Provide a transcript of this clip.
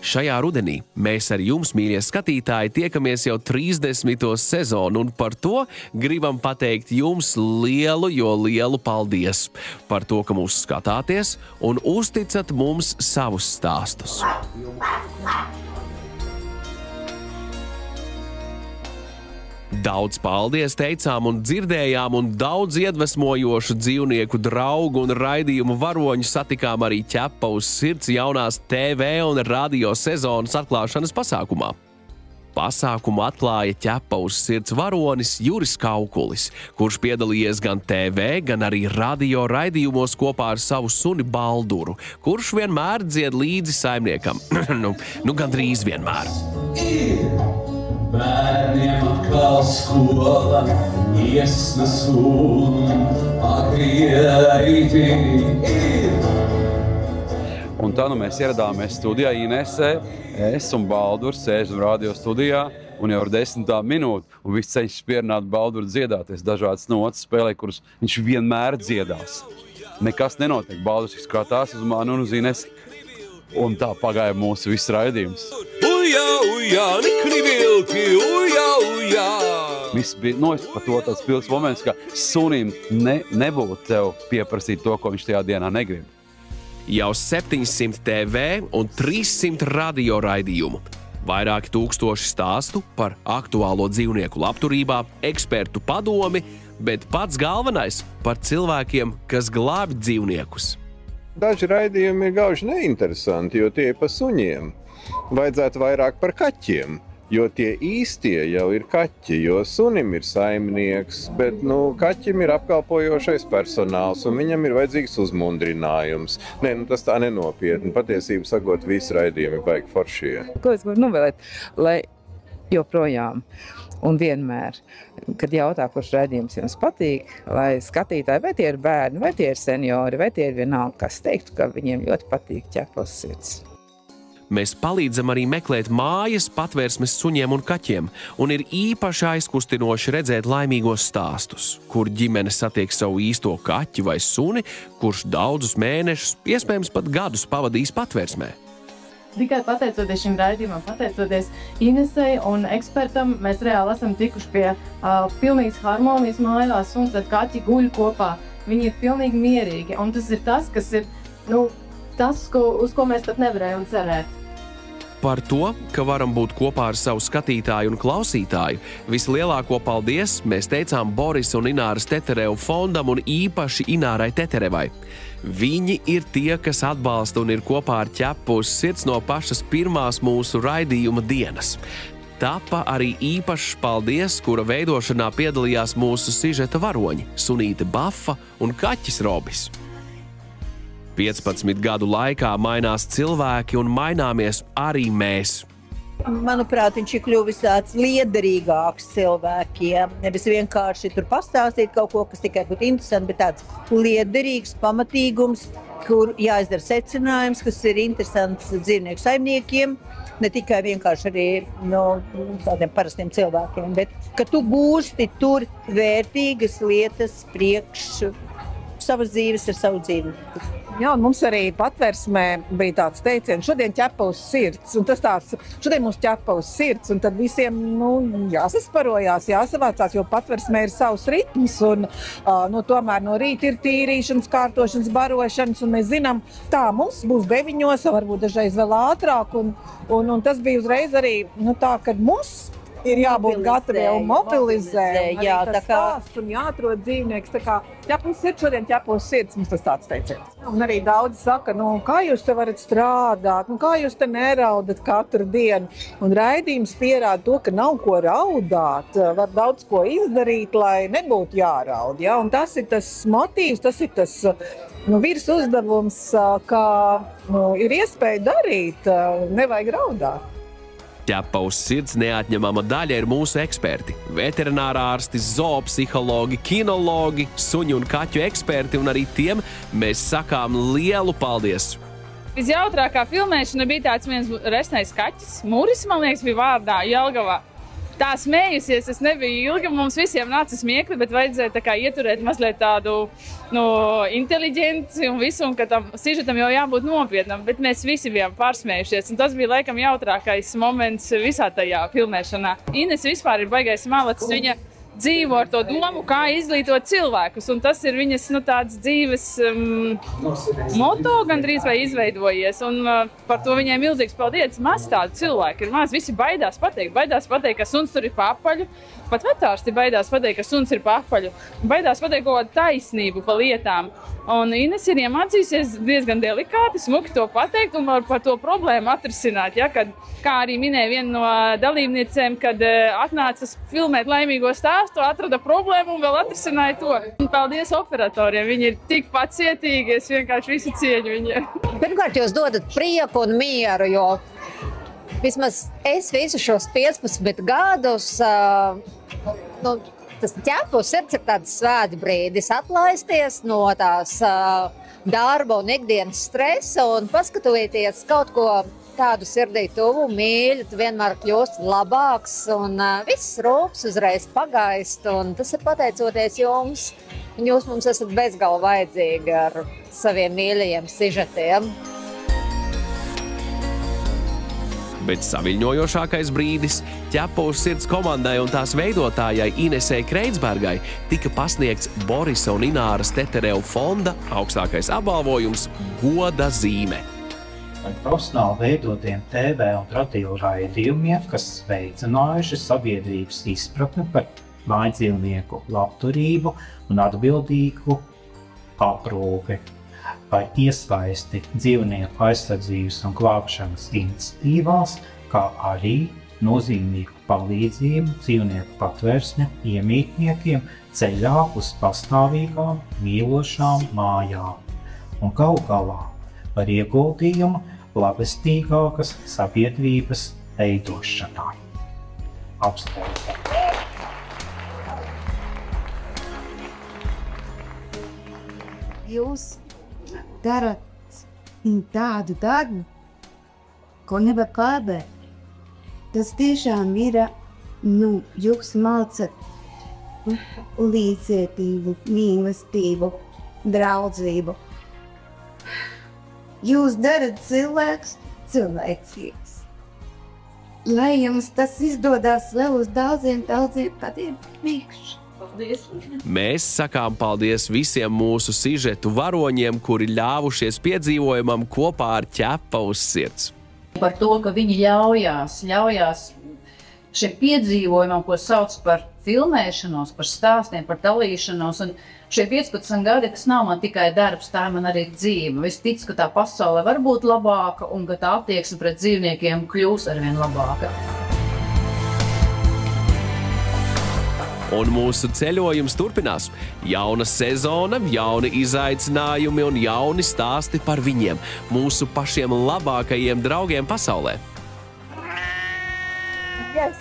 Šajā rudenī mēs ar jums, mīļie skatītāji, tiekamies jau 30. sezonu, un par to gribam pateikt jums lielu paldies par to, ka mūs skatāties un uzticat mums savus stāstus. Daudz paldies teicām un dzirdējām, un daudz iedvesmojošu dzīvnieku draugu un raidījumu varoņu satikām arī Ķepa uz sirds jaunās TV un radio sezonas atklāšanas pasākumā. Pasākumu atklāja Ķepa uz sirds varonis Juris Kaukulis, kurš piedalījies gan TV, gan arī radio raidījumos kopā ar savu suni Balduru, kurš vienmēr dzied līdzi saimniekam. Gandrīz vienmēr. Bērniem atkal skola, iesnas un agrieiti ir. Un tā mēs ieradāmies studijā Inesē, es un Baldurs sēžam radio studijā, un jau ar 10 minūti, un viss cenšas pierunāt Balduru dziedāties dažādas notas spēlē, kuras viņš vienmēr dziedās. Nekas nenotiek, Baldurs skatās uz mani un uz Inesi, un tā pagāja mūsu viss raidījums. Ujā, nikni vilki, ujā. Viss bija, par to tāds pilns moments, ka sunim nebūtu tev pieprasīt to, ko viņš tajā dienā negrib. Jau 700 TV un 300 radio raidījumu. Vairāki tūkstoši stāstu par aktuālo dzīvnieku labturībā, ekspertu padomi, bet pats galvenais par cilvēkiem, kas glābj dzīvniekus. Daži raidījumi ir gauži neinteresanti, jo tie ir pa suņiem. Vajadzētu vairāk par kaķiem, jo tie īstie jau ir kaķi, jo sunim ir saimnieks, bet kaķim ir apkalpojošais personāls un viņam ir vajadzīgs uzmundrinājums. Tas tā nenopietni. Patiesību sakot, visi raidījumi ir baigi foršie. Ko es varu novēlēt, lai joprojām un vienmēr, kad jautā, kurš raidījums jums patīk, lai skatītāji, vai tie ir bērni, vai tie ir seniori, vai tie ir vienalga, kas teiktu, ka viņiem ļoti patīk Ķepa uz sirds. Mēs palīdzam arī meklēt mājas patvērsmes suņiem un kaķiem, un ir īpaši aizkustinoši redzēt laimīgos stāstus, kur ģimene satiek savu īsto kaķi vai suni, kurš daudzus mēnešus, iespējams pat gadus pavadījis patvērsmē. Tikai pateicoties šim raidījumam, pateicoties Inesei un ekspertam, mēs reāli esam tikuši pie pilnīgas harmonijas mājās, un tad kaķi guļ kopā. Viņi ir pilnīgi mierīgi, un tas ir tas, kas ir, tas, uz ko mēs pat nevarējām cerēt. Par to, ka varam būt kopā ar savu skatītāju un klausītāju, vislielāko paldies mēs teicām Borisa un Ināras Teterevu fondam un īpaši Inārai Teterevai. Viņi ir tie, kas atbalsta un ir kopā ar Ķepu uz sirds no pašas pirmās mūsu raidījuma dienas. Tapa arī īpašs paldies, kura veidošanā piedalījās mūsu sižeta varoņi – sunīte Bafa un kaķis Robis. 15 gadu laikā mainās cilvēki un maināmies arī mēs. Manuprāt, viņš ir kļuvis tāds liederīgāks cilvēkiem. Nevis vienkārši tur pastāstīt kaut ko, kas tikai būtu interesanti, bet tāds liederīgs pamatīgums, kur jāizdara secinājums, kas ir interesants dzīvnieku saimniekiem, ne tikai vienkārši arī tādiem parastiem cilvēkiem, bet ka tu gūsti tur vērtīgas lietas priekš savas dzīves ar savu dzīvnieku. Jā, un mums arī patvērsmē bija tāds teiciens, šodien Ķepa uz sirds, un tas tāds, šodien mums Ķepa uz sirds, un tad visiem, jāsasparojās, jāsavācās, jo patvērsmē ir savs ritms, un tomēr no rīta ir tīrīšanas, kārtošanas, barošanas, un mēs zinām, tā mums būs 9, varbūt dažreiz vēl ātrāk, un tas bija uzreiz arī, tā, kad mums ir jābūt gataviem un mobilizēt, jā, tas stāsts un jāatrod dzīvnieks. Tā kā Ķepa uz sirds, šodien Ķepa uz sirds, mums tas tāds teiciens. Un arī daudzi saka, kā jūs te varat strādāt, kā jūs te neraudat katru dienu. Un raidījums pierāda to, ka nav ko raudāt, var daudz ko izdarīt, lai nebūtu jāraud. Ja? Un tas ir tas motīvs, tas ir tas virs uzdevums, kā ir iespēja darīt, nevajag raudāt. Ķepa uz sirds neatņemama daļa ir mūsu eksperti – veterinārārsti, zoopsihologi, kinologi, suņu un kaķu eksperti, un arī tiem mēs sakām lielu paldies. Visjautrākā filmēšana bija tāds viens resnais kaķis. Mūris, man liekas, bija vārdā Jelgavā. tā smējusies, es nebiju ilgi, mums visiem nāca smiekli, bet vajadzēja tā kā ieturēt mazliet tādu inteliģenci un visu, un ka tam sižetam jau jābūt nopietnam, bet mēs visi bijām pārsmējušies, un tas bija laikam jautrākais moments visā tajā filmēšanā. Ines vispār ir baigais malacis, viņa dzīvo ar to domu, kā izglītot cilvēkus, un tas ir viņas tāds dzīves moto gandrīz vai izveidojies, un par to viņai milzīgs paldies. Maz tādu cilvēku ir maz, visi baidās pateikt, ka suns tur ir pa apaļu, pat vetārsti baidās pateikt, ka suns ir pa apaļu, baidās pateikt kaut kādu taisnību pa lietām. Un Ines ir iemācījusies diezgan delikāti, smuki to pateikt un par to problēmu atrisināt. Ja? Kad, kā arī minēja viena no dalībniecēm, kad atnāca filmēt laimīgo stāstu, atrada problēmu un vēl atrisināja to. Un paldies operatoriem, viņi ir tik pacietīgi, es vienkārši visu cieņu viņiem. Pirmkārt, jūs dodat prieku un mieru, jo vismaz es visu šos 15 gadus, tas ķepu sirds ir tāds svēti brīdis atlaisties no tās darba un ikdienas stresa un paskatoties kaut ko tādu sirdī tuvu, mīļu, tu vienmēr kļūst labāks un viss rūps uzreiz pagaist, un tas ir pateicoties jums. Un jūs mums esat bezgalīgi vajadzīgi ar saviem mīļajiem sižetiem. Bet saviļņojošākais brīdis ķepa uz sirds komandai un tās veidotājai Inesei Kreidsbergai tika pasniegts Borisa un Ināras Teterevu fonda augstākais apbalvojums Goda zīme. Profesionāli veidotiem TV un radio raidījumiem, kas veicinājuši sabiedrības izpratni par mājdzīvnieku labturību un atbildīgu aprūpi, vai iesaisti dzīvnieku aizsardzības un glābšanas iniciatīvās, kā arī nozīmīgu palīdzību dzīvnieku patvērsņa iemītniekiem ceļā uz pastāvīgām, mīlošām mājām un galu galā par ieguldījumu labestīgākas sabiedrības veidošanā. Apsveicam! Jūs darat tādu darbu, ko nevar pārbērt. Tas tiešām ir, jūs mācat līdzcietību, mīlestību, draudzību. Jūs darat cilvēks cilvēcīgs. Lai jums tas izdodas vēl uz daudziem gadiem priekš. Mēs sakām paldies visiem mūsu sižetu varoņiem, kuri ļāvušies piedzīvojumam kopā ar ķepa uz sirds. Par to, ka viņi ļaujās šiem piedzīvojumam, ko sauc par filmēšanos, par stāstiem, par dalīšanos. Un šie 15 gadi, tas nav man tikai darbs, tā man arī dzīve. Es ticu, ka tā pasaule var būt labāka un ka tā attieksme pret dzīvniekiem kļūs arvien labāka. Un mūsu ceļojums turpinās. Jauna sezona, jauni izaicinājumi un jauni stāsti par viņiem, mūsu pašiem labākajiem draugiem pasaulē. Yes!